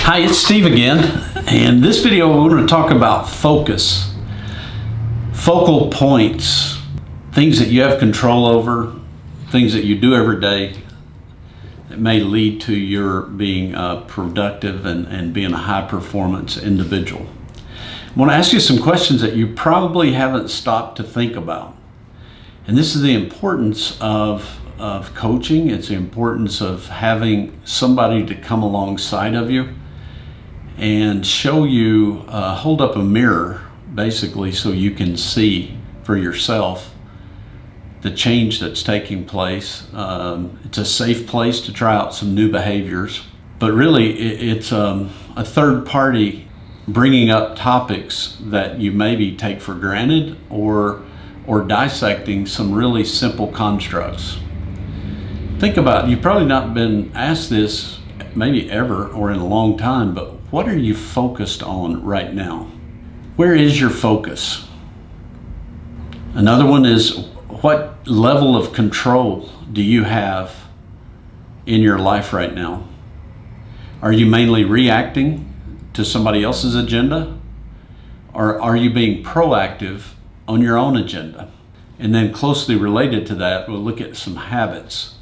Hi, it's Steve again, and this video we're going to talk about focus, focal points, things that you have control over, things that you do every day that may lead to your being productive and being a high performance individual. I want to ask you some questions that you probably haven't stopped to think about. And this is the importance of coaching. It's the importance of having somebody to come alongside of you and show you, hold up a mirror basically so you can see for yourself the change that's taking place. It's a safe place to try out some new behaviors, but really it's a third party bringing up topics that you maybe take for granted or dissecting some really simple constructs. Think about it. You've probably not been asked this maybe ever or in a long time, but what are you focused on right now? Where is your focus? Another one is, what level of control do you have in your life right now? Are you mainly reacting to somebody else's agenda? Or are you being proactive on your own agenda? And then closely related to that, we'll look at some habits,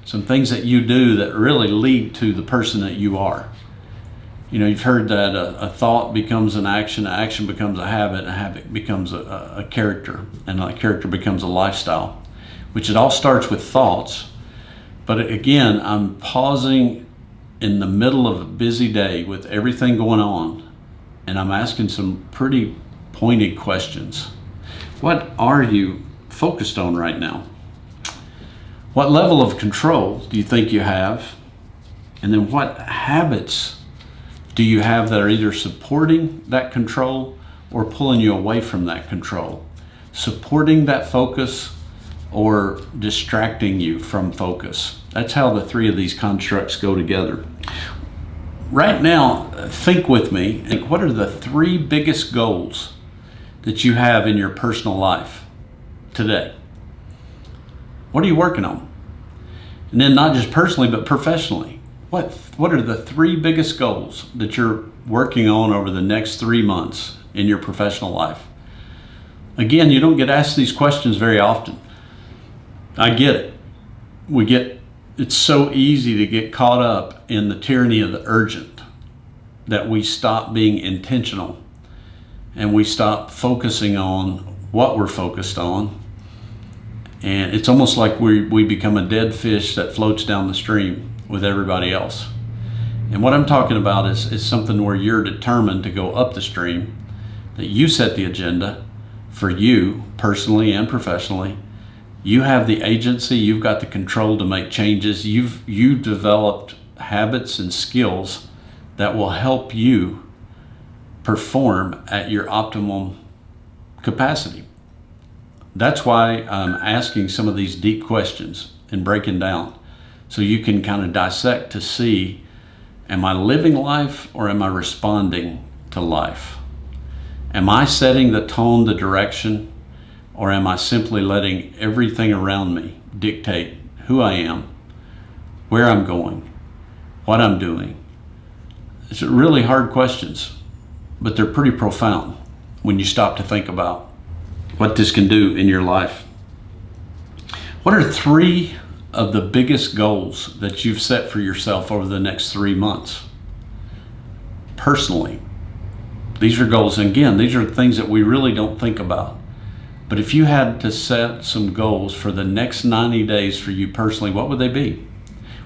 some things that you do that really lead to the person that you are. You know, you've heard that a thought becomes an action becomes a habit becomes a character, and a character becomes a lifestyle, which it all starts with thoughts. But again, I'm pausing in the middle of a busy day with everything going on, and I'm asking some pretty pointed questions. What are you focused on right now? What level of control do you think you have? And then what habits do you have that are either supporting that control or pulling you away from that control? Supporting that focus or distracting you from focus? That's how the three of these constructs go together. Right now, think with me, what are the three biggest goals that you have in your personal life today? What are you working on? And then not just personally, but professionally. What are the three biggest goals that you're working on over the next 3 months in your professional life? Again, you don't get asked these questions very often. I get it. It's so easy to get caught up in the tyranny of the urgent that we stop being intentional and we stop focusing on what we're focused on. And it's almost like we become a dead fish that floats down the stream with everybody else. And what I'm talking about is something where you're determined to go up the stream, that you set the agenda for you personally and professionally. You have the agency, you've got the control to make changes. You've developed habits and skills that will help you perform at your optimum capacity. That's why I'm asking some of these deep questions and breaking down, so you can kind of dissect to see, am I living life or am I responding to life? Am I setting the tone, the direction, or am I simply letting everything around me dictate who I am, where I'm going, what I'm doing? It's really hard questions, but they're pretty profound when you stop to think about what this can do in your life. What are three of the biggest goals that you've set for yourself over the next 3 months? Personally, these are goals, and again, these are things that we really don't think about. But if you had to set some goals for the next 90 days for you personally, what would they be?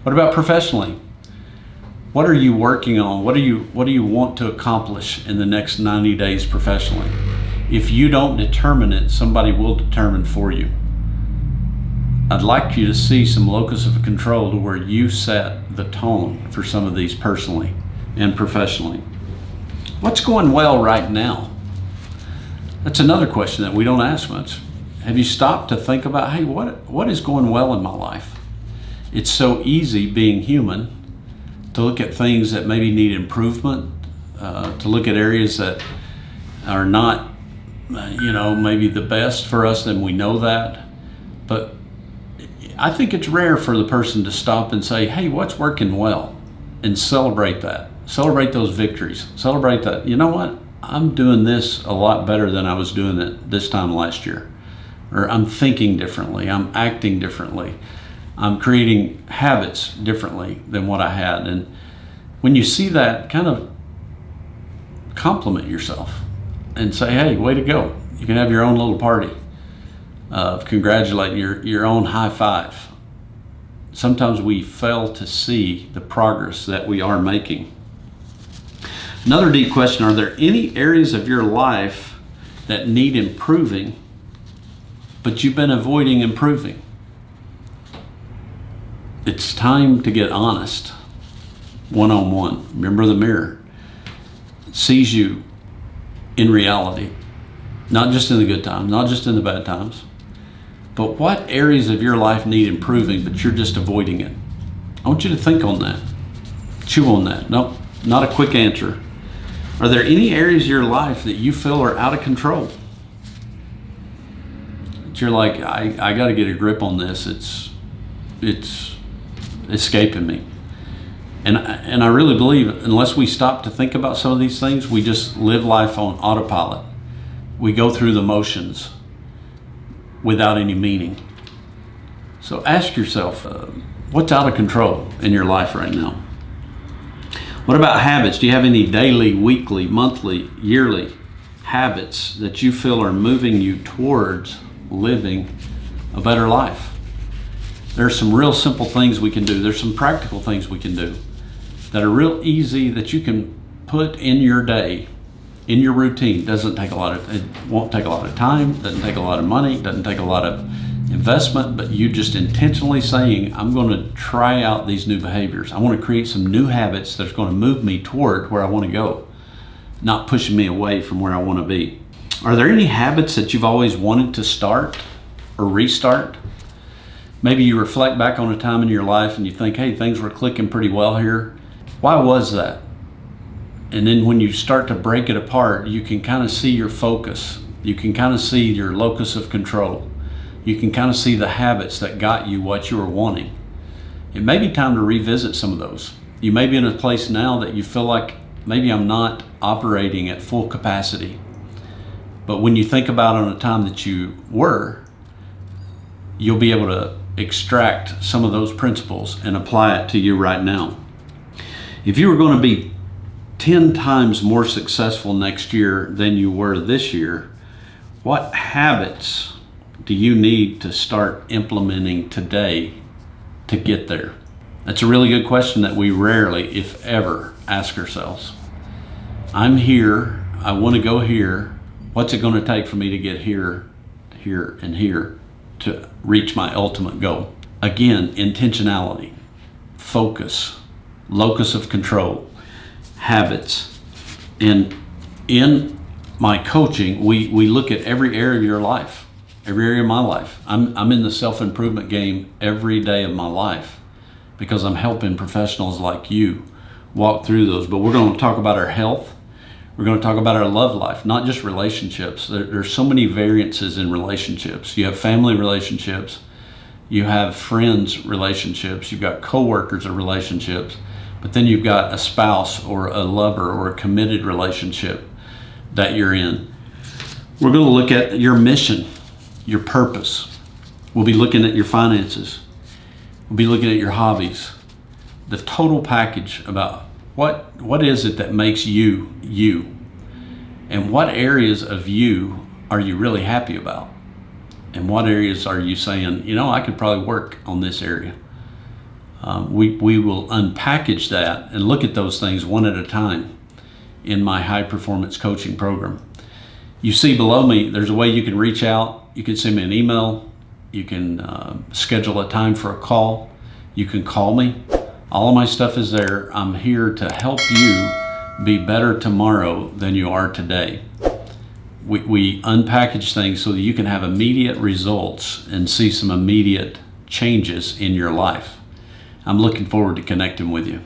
What about professionally? What are you working on? What do you want to accomplish in the next 90 days professionally? If you don't determine it, somebody will determine for you. I'd like you to see some locus of control to where you set the tone for some of these personally and professionally. What's going well right now? That's another question that we don't ask much. Have you stopped to think about, hey, what is going well in my life? It's so easy being human to look at things that maybe need improvement, to look at areas that are not, maybe the best for us, and we know that. But I think it's rare for the person to stop and say, hey, what's working well? And celebrate that. Celebrate those victories. Celebrate that, you know what? I'm doing this a lot better than I was doing it this time last year. Or I'm thinking differently. I'm acting differently. I'm creating habits differently than what I had. And when you see that, kind of compliment yourself and say, hey, way to go. You can have your own little party of congratulating your own high five. Sometimes we fail to see the progress that we are making. Another deep question, are there any areas of your life that need improving, but you've been avoiding improving? It's time to get honest, one-on-one. Remember, the mirror sees you in reality, not just in the good times, not just in the bad times, but what areas of your life need improving, but you're just avoiding it? I want you to think on that, chew on that. No, not a quick answer. Are there any areas of your life that you feel are out of control? That you're like, I got to get a grip on this. It's escaping me. And I really believe unless we stop to think about some of these things, we just live life on autopilot. We go through the motions without any meaning. So ask yourself, what's out of control in your life right now? What about habits? Do you have any daily, weekly, monthly, yearly habits that you feel are moving you towards living a better life? There's some real simple things we can do. There's some practical things we can do that are real easy that you can put in your day, in your routine. It won't take a lot of time, doesn't take a lot of money, doesn't take a lot of investment, but you just intentionally saying, I'm going to try out these new behaviors. I want to create some new habits that's going to move me toward where I want to go, not pushing me away from where I want to be. Are there any habits that you've always wanted to start or restart? Maybe you reflect back on a time in your life and you think, hey, things were clicking pretty well here. Why was that? And then when you start to break it apart, you can kind of see your focus. You can kind of see your locus of control. You can kind of see the habits that got you what you were wanting. It may be time to revisit some of those. You may be in a place now that you feel like maybe I'm not operating at full capacity. But when you think about it on a time that you were, you'll be able to extract some of those principles and apply it to you right now. If you were going to be 10 times more successful next year than you were this year, what habits do you need to start implementing today to get there? That's a really good question that we rarely, if ever, ask ourselves. I'm here, I want to go here. What's it going to take for me to get here, here, and here to reach my ultimate goal? Again, intentionality, focus, locus of control, habits. And in my coaching, we look at every area of your life. Every area of my life. I'm in the self-improvement game every day of my life because I'm helping professionals like you walk through those. But we're going to talk about our health. We're going to talk about our love life, not just relationships. There's so many variances in relationships. You have family relationships. You have friends relationships. You've got coworkers or relationships. But then you've got a spouse or a lover or a committed relationship that you're in. We're going to look at your mission, your purpose. We'll be looking at your finances. We'll be looking at your hobbies. The total package about what is it that makes you, you? And what areas of you are you really happy about? And what areas are you saying, you know, I could probably work on this area? We will unpackage that and look at those things one at a time in my high performance coaching program. You see below me, there's a way you can reach out. You can send me an email. You can schedule a time for a call. You can call me. All of my stuff is there. I'm here to help you be better tomorrow than you are today. We unpackage things so that you can have immediate results and see some immediate changes in your life. I'm looking forward to connecting with you.